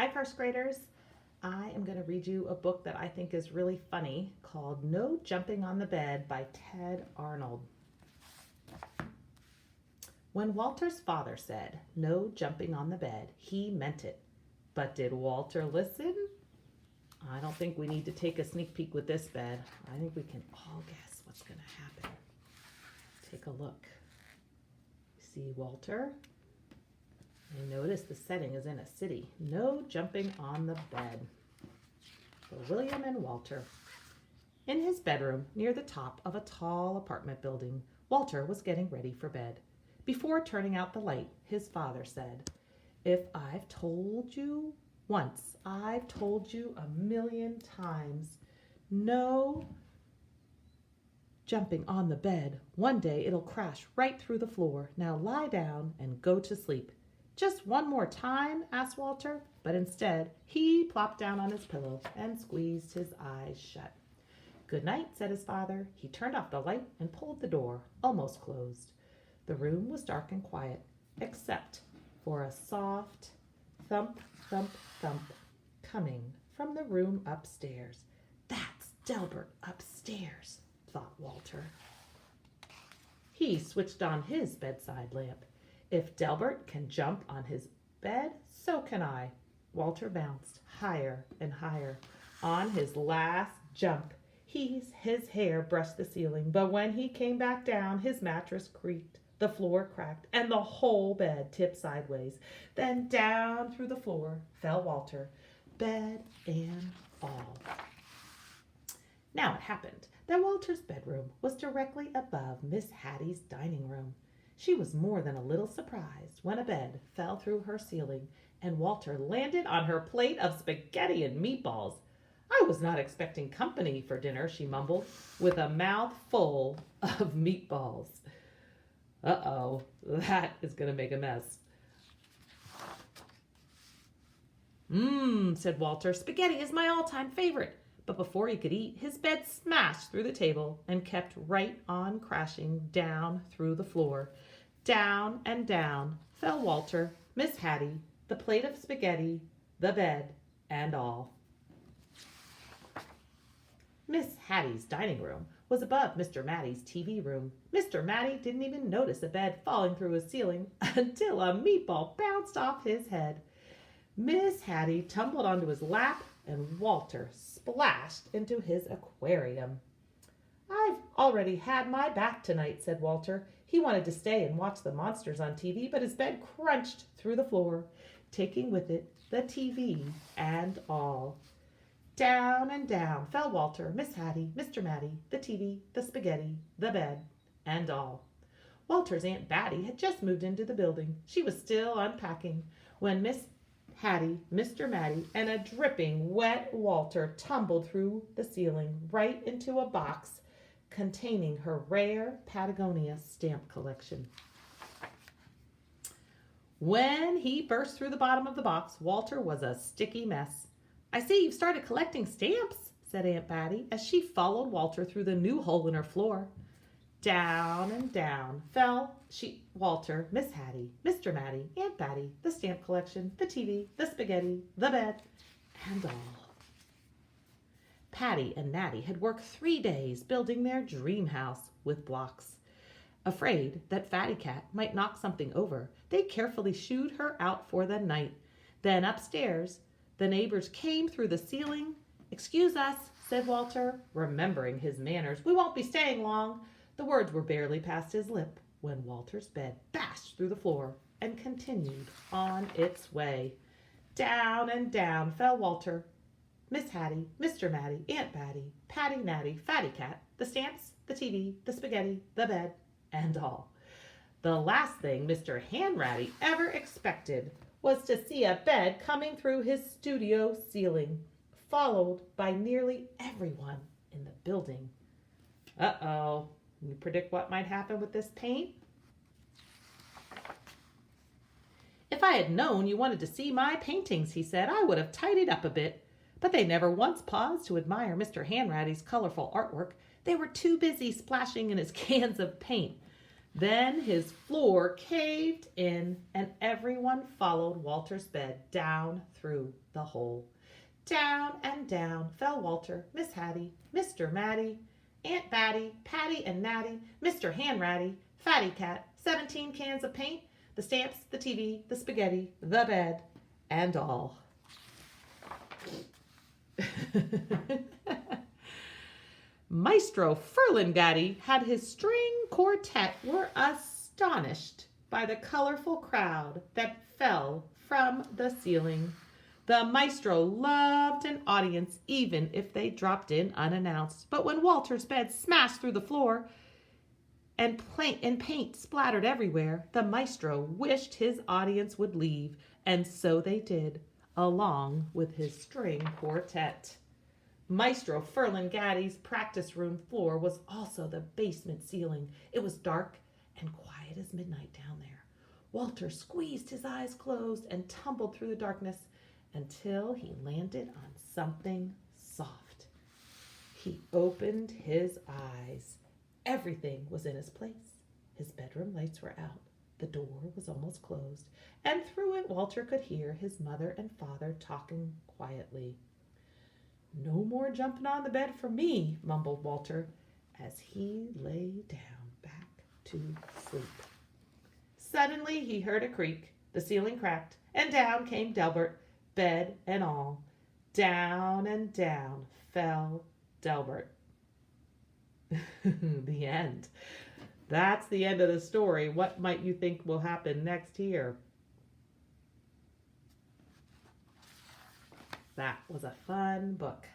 Hi, first graders. I am going to read you a book that I think is really funny called No Jumping on the Bed by Ted Arnold. When Walter's father said, "No jumping on the bed," he meant it. But did Walter listen? I don't think we need to take a sneak peek with this bed. I think we can all guess what's going to happen. Take a look. See Walter? And notice the setting is in a city. No jumping on the bed. For William and Walter. In his bedroom, near the top of a tall apartment building, Walter was getting ready for bed. Before turning out the light, his father said, "If I've told you once, I've told you 1,000,000 times. No jumping on the bed. One day it'll crash right through the floor. Now lie down and go to sleep." "Just one more time?" asked Walter, but instead he plopped down on his pillow and squeezed his eyes shut. "Good night," said his father. He turned off the light and pulled the door almost closed. The room was dark and quiet, except for a soft thump, thump, thump coming from the room upstairs. "That's Delbert upstairs," thought Walter. He switched on his bedside lamp. If Delbert can jump on his bed, so can I. Walter bounced higher and higher. On his last jump, his hair brushed the ceiling, but when he came back down, his mattress creaked, the floor cracked, and the whole bed tipped sideways. Then down through the floor fell Walter, bed and all. Now it happened that Walter's bedroom was directly above Miss Hattie's dining room. She was more than a little surprised when a bed fell through her ceiling and Walter landed on her plate of spaghetti and meatballs. "I was not expecting company for dinner," she mumbled, with a mouth full of meatballs. Uh-oh, that is going to make a mess. Said Walter. "Spaghetti is my all-time favorite." But before he could eat, his bed smashed through the table and kept right on crashing down through the floor. Down and down fell Walter, Miss Hattie, the plate of spaghetti, the bed, and all. Miss Hattie's dining room was above Mr. Matty's TV room. Mr. Matty didn't even notice a bed falling through his ceiling until a meatball bounced off his head. Miss Hattie tumbled onto his lap and Walter splashed into his aquarium. "I've already had my bath tonight," said Walter. He wanted to stay and watch the monsters on TV, but his bed crunched through the floor, taking with it the TV and all. Down and down fell Walter, Miss Hattie, Mr. Matty, the TV, the spaghetti, the bed, and all. Walter's Aunt Batty had just moved into the building. She was still unpacking when Miss Hattie, Mr. Matty, and a dripping wet Walter tumbled through the ceiling right into a box containing her rare Patagonia stamp collection. When he burst through the bottom of the box, Walter was a sticky mess. "I see you've started collecting stamps," said Aunt Batty as she followed Walter through the new hole in her floor. Down and down fell Walter, Miss Hattie, Mr. Matty, Aunt Batty, the stamp collection, the TV, the spaghetti, the bed, and all. Patty and Natty had worked 3 days building their dream house with blocks. Afraid that Fatty Cat might knock something over, they carefully shooed her out for the night. Then upstairs, the neighbors came through the ceiling. "Excuse us," said Walter, remembering his manners. "We won't be staying long." The words were barely past his lip when Walter's bed bashed through the floor and continued on its way. Down and down fell Walter, Miss Hattie, Mr. Matty, Aunt Batty, Patty, Natty, Fatty Cat, the stamps, the TV, the spaghetti, the bed, and all. The last thing Mr. Hanratty ever expected was to see a bed coming through his studio ceiling, followed by nearly everyone in the building. Uh-oh. Can you predict what might happen with this paint? "If I had known you wanted to see my paintings," he said, "I would have tidied up a bit." But they never once paused to admire Mr. Hanratty's colorful artwork. They were too busy splashing in his cans of paint. Then his floor caved in, and everyone followed Walter's bed down through the hole. Down and down fell Walter, Miss Hattie, Mr. Matty, Aunt Batty, Patty and Natty, Mr. Hanratty, Fatty Cat, 17 cans of paint, the stamps, the TV, the spaghetti, the bed, and all. Maestro Furlingatti had his string quartet were astonished by the colorful crowd that fell from the ceiling. The maestro loved an audience even if they dropped in unannounced. But when Walter's bed smashed through the floor and paint splattered everywhere, the maestro wished his audience would leave, and so they did, along with his string quartet. Maestro Furlingatti's practice room floor was also the basement ceiling. It was dark and quiet as midnight down there. Walter squeezed his eyes closed and tumbled through the darkness until he landed on something soft. He opened his eyes. Everything was in its place. His bedroom lights were out. The door was almost closed, and through it Walter could hear his mother and father talking quietly. "No more jumping on the bed for me," mumbled Walter as he lay down back to sleep. Suddenly he heard a creak. The ceiling cracked, and down came Delbert, bed and all. Down and down fell Delbert. The end. That's the end of the story. What might you think will happen next here? That was a fun book.